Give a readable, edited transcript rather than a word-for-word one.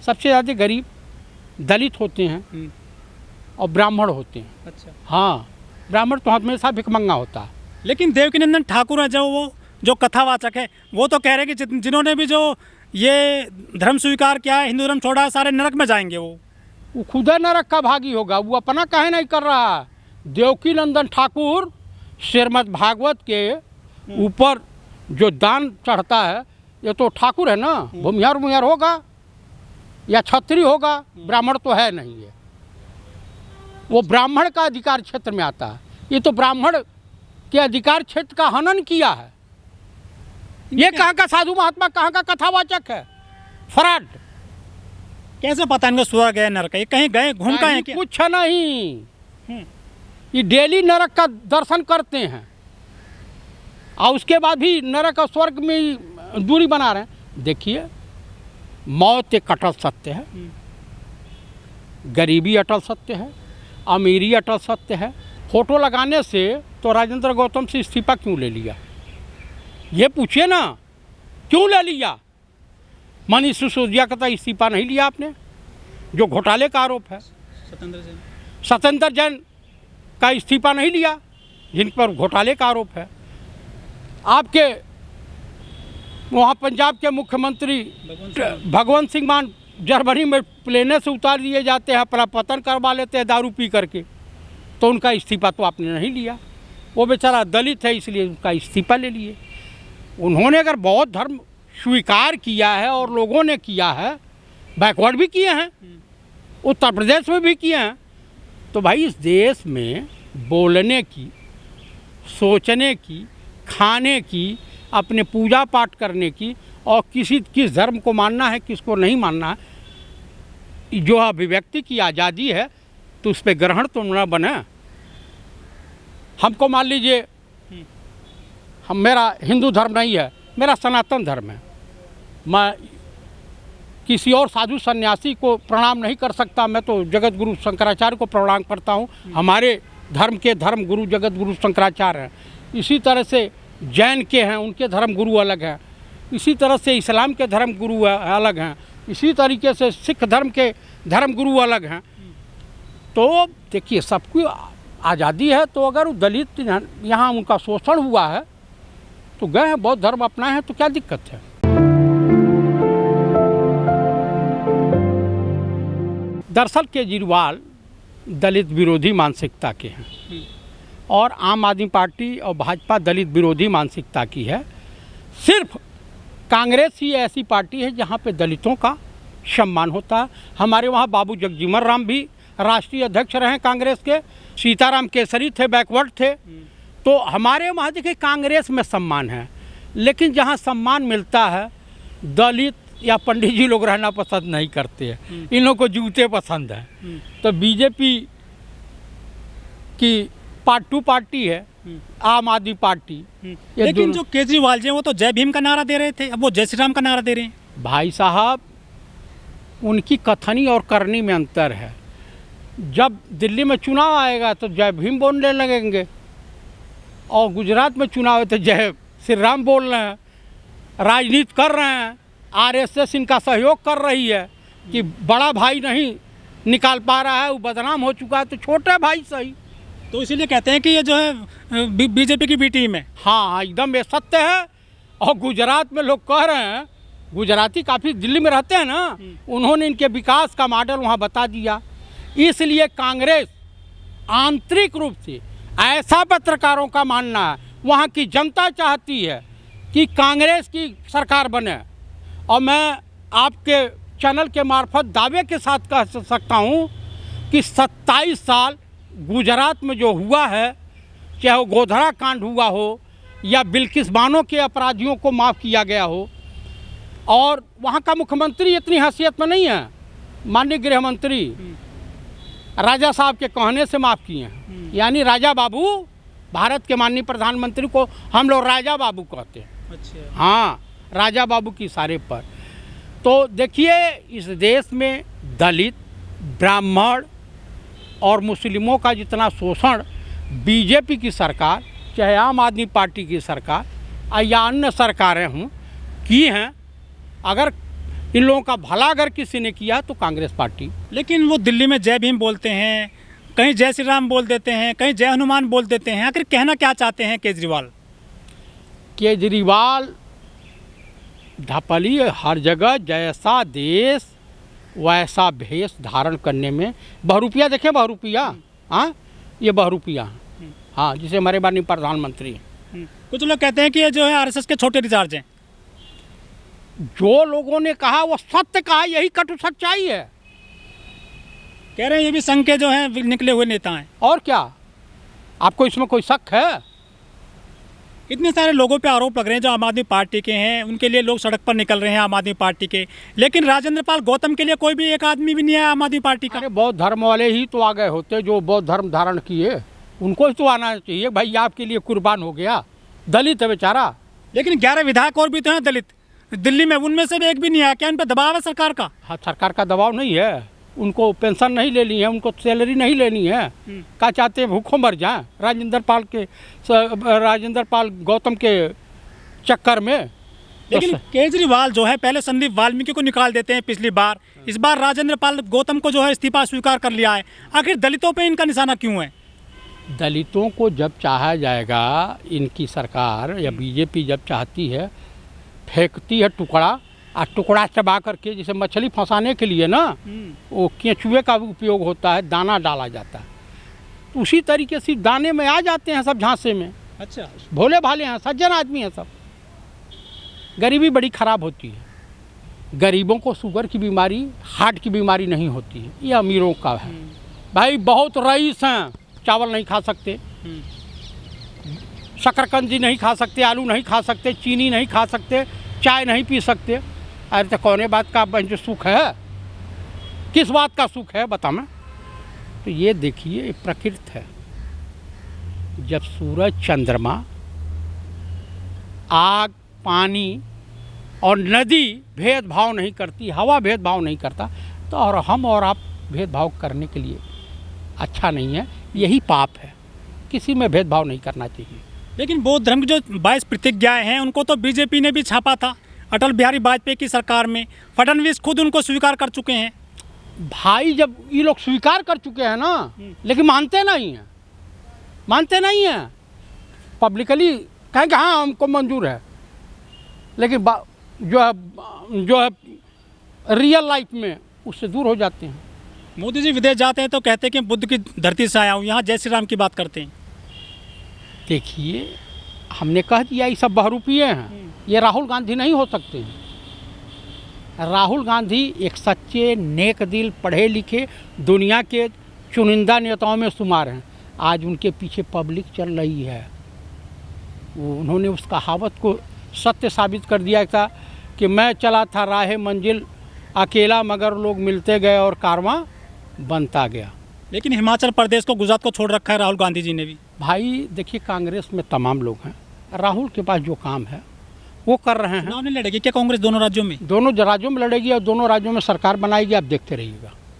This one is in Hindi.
सबसे ज़्यादा गरीब दलित होते हैं और ब्राह्मण होते हैं। अच्छा। हाँ, ब्राह्मण तो हमेशा भिखमंगा होता है। लेकिन देवकीनंदन ठाकुर है जो कथावाचक है, वो तो कह रहे हैं कि जिन्होंने भी जो ये धर्म स्वीकार किया है, हिंदू धर्म छोड़ा है, सारे नरक में जाएंगे। वो खुद नरक का भागी होगा, वो अपना काहे नहीं कर रहा है। देवकीनंदन ठाकुर श्रीमद् भागवत के ऊपर जो दान चढ़ता है, ये तो ठाकुर है ना, भूमिहार होगा या छत्री होगा, ब्राह्मण तो है नहीं है। वो ब्राह्मण का अधिकार क्षेत्र में आता है, ये तो ब्राह्मण के अधिकार क्षेत्र का हनन किया है। ये कहाँ का साधु महात्मा, कहाँ का कथावाचक है, फ्रॉड। कैसे पता इनको स्वर्ग है नरक है, कहीं गए घूम का है क्या? कुछ नहीं, ये डेली नरक का दर्शन करते हैं और उसके बाद भी नरक और स्वर्ग में दूरी बना रहे हैं। देखिए, मौत एक अटल सत्य है, गरीबी अटल सत्य है, अमीरी अटल सत्य है। फोटो लगाने से तो राजेंद्र गौतम से इस्तीफा क्यों ले लिया, ये पूछिए ना, क्यों ले लिया? मनीष सिसोदिया का तो इस्तीफा नहीं लिया आपने, जो घोटाले का आरोप है। सत्येंद्र जैन का इस्तीफा नहीं लिया, जिन पर घोटाले का आरोप है। आपके वहाँ पंजाब के मुख्यमंत्री भगवंत सिंह मान जर्मनी में प्लेने से उतार दिए जाते हैं, अपना पतन करवा लेते हैं दारू पी करके, तो उनका इस्तीफा तो आपने नहीं लिया। वो बेचारा दलित है, इसलिए उनका इस्तीफा ले लिए। उन्होंने अगर बौद्ध धर्म स्वीकार किया है और लोगों ने किया है, बैकवर्ड भी किए हैं, उत्तर प्रदेश में भी किए हैं, तो भाई इस देश में बोलने की, सोचने की, खाने की, अपने पूजा पाठ करने की और किस धर्म को मानना है, किसको नहीं मानना है, जो अभिव्यक्ति की आज़ादी है, तो उस पर ग्रहण तो न बने। हमको मान लीजिए, मेरा हिंदू धर्म नहीं है, मेरा सनातन धर्म है, मैं किसी और साधु सन्यासी को प्रणाम नहीं कर सकता, मैं तो जगत गुरु शंकराचार्य को प्रणाम करता हूँ। हमारे धर्म के धर्म गुरु जगत गुरु शंकराचार्य हैं। इसी तरह से जैन के हैं, उनके धर्म गुरु अलग हैं। इसी तरह से इस्लाम के धर्म गुरु अलग हैं। इसी तरीके से सिख धर्म के धर्म गुरु अलग हैं। तो देखिए, सबकी आज़ादी है, तो अगर दलित यहाँ उनका शोषण हुआ है तो गए हैं, बौद्ध धर्म अपनाए हैं, तो क्या दिक्कत है? दरअसल केजरीवाल दलित विरोधी मानसिकता के हैं और आम आदमी पार्टी और भाजपा दलित विरोधी मानसिकता की है। सिर्फ कांग्रेस ही ऐसी पार्टी है जहाँ पे दलितों का सम्मान होता है। हमारे वहाँ बाबू जगजीवन राम भी राष्ट्रीय अध्यक्ष रहे कांग्रेस के, सीताराम केसरी थे, बैकवर्ड थे। तो हमारे वहाँ देखिए कांग्रेस में सम्मान है, लेकिन जहाँ सम्मान मिलता है, दलित या पंडित जी लोग रहना पसंद नहीं करते हैं, इन लोगों को जूते पसंद हैं। तो बीजेपी की पार्ट 2 पार्टी है, आम आदमी पार्टी। लेकिन जो केजरीवाल जी हैं, वो तो जय भीम का नारा दे रहे थे, अब वो जय श्री राम का नारा दे रहे हैं। भाई साहब, उनकी कथनी और करनी में अंतर है। जब दिल्ली में चुनाव आएगा तो जय भीम बोलने लगेंगे, और गुजरात में चुनाव है तो जय श्री राम बोल रहे हैं, राजनीति कर रहे हैं। आरएसएस इनका सहयोग कर रही है कि बड़ा भाई नहीं निकाल पा रहा है, वो बदनाम हो चुका है, तो छोटे भाई सही। तो इसीलिए कहते हैं कि ये जो है बीजेपी की बी टीम है। हाँ, एकदम ये सत्य है। और गुजरात में लोग कह रहे हैं, गुजराती काफ़ी दिल्ली में रहते हैं ना, उन्होंने इनके विकास का मॉडल वहाँ बता दिया। इसलिए कांग्रेस आंतरिक रूप से, ऐसा पत्रकारों का मानना है, वहाँ की जनता चाहती है कि कांग्रेस की सरकार बने। और मैं आपके चैनल के मार्फत दावे के साथ कह सकता हूँ कि 27 साल गुजरात में जो हुआ है, चाहे वो गोधरा कांड हुआ हो या बिल्किस बानो के अपराधियों को माफ़ किया गया हो, और वहाँ का मुख्यमंत्री इतनी हैसियत में नहीं है, माननीय गृह मंत्री राजा साहब के कहने से माफ़ किए हैं। यानी राजा बाबू, भारत के माननीय प्रधानमंत्री को हम लोग राजा बाबू कहते हैं। अच्छा। हाँ, राजा बाबू की इशारे पर। तो देखिए, इस देश में दलित, ब्राह्मण और मुस्लिमों का जितना शोषण बीजेपी की सरकार, चाहे आम आदमी पार्टी की सरकार या अन्य सरकारें हों, की हैं, अगर इन लोगों का भला अगर किसी ने किया तो कांग्रेस पार्टी। लेकिन वो दिल्ली में जय भीम बोलते हैं, कहीं जय श्री राम बोल देते हैं, कहीं जय हनुमान बोल देते हैं। आखिर कहना क्या चाहते हैं केजरीवाल? केजरीवाल ढपली हर जगह जैसा देश वैसा भेष धारण करने में। बहुरूपिया देखे, बहुरूपिया, हाँ ये बहुरूपिया, हाँ जिसे हमारे माननीय प्रधानमंत्री हैं। कुछ लोग कहते हैं कि ये जो है आरएसएस के छोटे रिचार्ज हैं। जो लोगों ने कहा वो सत्य कहा, यही कटु सच्चाई है। कह रहे हैं ये भी संघ के जो हैं निकले हुए नेता हैं। और क्या, आपको इसमें कोई शक है? इतने सारे लोगों पे आरोप लग रहे हैं जो आम आदमी पार्टी के हैं, उनके लिए लोग सड़क पर निकल रहे हैं आम आदमी पार्टी के, लेकिन राजेंद्र पाल गौतम के लिए कोई भी एक आदमी भी नहीं है आम आदमी पार्टी का। अरे बौद्ध धर्म वाले ही तो आ गए होते, जो बौद्ध धर्म धारण किए, उनको ही तो आना चाहिए। भाई आपके लिए कुर्बान हो गया, दलित है बेचारा। लेकिन 11 विधायक और भी तो हैं दलित दिल्ली में, उनमें से भी एक भी नहीं आया। क्या इन पर दबाव है सरकार का? हाँ, सरकार का दबाव नहीं है, उनको पेंशन नहीं लेनी है, उनको सैलरी नहीं लेनी है। क्या चाहते हैं, भूखों मर जाएं राजेंद्र पाल गौतम के चक्कर में? लेकिन केजरीवाल जो है पहले संदीप वाल्मीकि को निकाल देते हैं पिछली बार, इस बार राजेंद्र पाल गौतम को जो है इस्तीफा स्वीकार कर लिया है। आखिर दलितों पे इनका निशाना क्यों है? दलितों को जब चाहा जाएगा, इनकी सरकार या बीजेपी जब चाहती है, फेंकती है टुकड़ा, और टुकड़ा चबा करके, जैसे मछली फंसाने के लिए ना वो केंचुए का उपयोग होता है, दाना डाला जाता है, तो उसी तरीके से दाने में आ जाते हैं सब झांसे में। अच्छा, भोले भाले हैं, सज्जन आदमी हैं सब। गरीबी बड़ी ख़राब होती है। गरीबों को शुगर की बीमारी, हार्ट की बीमारी नहीं होती है, ये अमीरों का है। भाई बहुत रईस हैं, चावल नहीं खा सकते, शकरकंदी नहीं खा सकते, आलू नहीं खा सकते, चीनी नहीं खा सकते, चाय नहीं पी सकते। अरे तो कौन बात का जो सुख है, किस बात का सुख है बता मैं? तो ये देखिए प्रकृति है। जब सूरज, चंद्रमा, आग, पानी और नदी भेदभाव नहीं करती, हवा भेदभाव नहीं करता, तो और हम और आप भेदभाव करने के लिए अच्छा नहीं है, यही पाप है। किसी में भेदभाव नहीं करना चाहिए। लेकिन बौद्ध धर्म की जो 22 प्रतिज्ञाएं हैं उनको तो बीजेपी ने भी छापा था अटल बिहारी वाजपेयी की सरकार में। फडणवीस खुद उनको स्वीकार कर चुके हैं। भाई जब ये लोग स्वीकार कर चुके हैं ना, लेकिन मानते नहीं हैं, मानते नहीं हैं। पब्लिकली कहेंगे हाँ हमको मंजूर है, लेकिन जो है रियल लाइफ में उससे दूर हो जाते हैं। मोदी जी विदेश जाते हैं तो कहते हैं कि बुद्ध की धरती से आया हूँ, यहाँ जय श्री राम की बात करते हैं। देखिए हमने कह दिया ये सब बहुरूपिये हैं, ये राहुल गांधी नहीं हो सकते हैं। राहुल गांधी एक सच्चे नेक दिल, पढ़े लिखे, दुनिया के चुनिंदा नेताओं में शुमार हैं। आज उनके पीछे पब्लिक चल रही है। उन्होंने उस कहावत को सत्य साबित कर दिया था कि मैं चला था राह मंजिल अकेला, मगर लोग मिलते गए और कारवां बनता गया। लेकिन हिमाचल प्रदेश को, गुजरात को छोड़ रखा है राहुल गांधी जी ने भी। भाई देखिए कांग्रेस में तमाम लोग हैं, राहुल के पास जो काम है वो कर रहे हैं। चुनाव नहीं लड़ेगी क्या कांग्रेस दोनों राज्यों में? दोनों राज्यों में लड़ेगी और दोनों राज्यों में सरकार बनाएगी, आप देखते रहिएगा।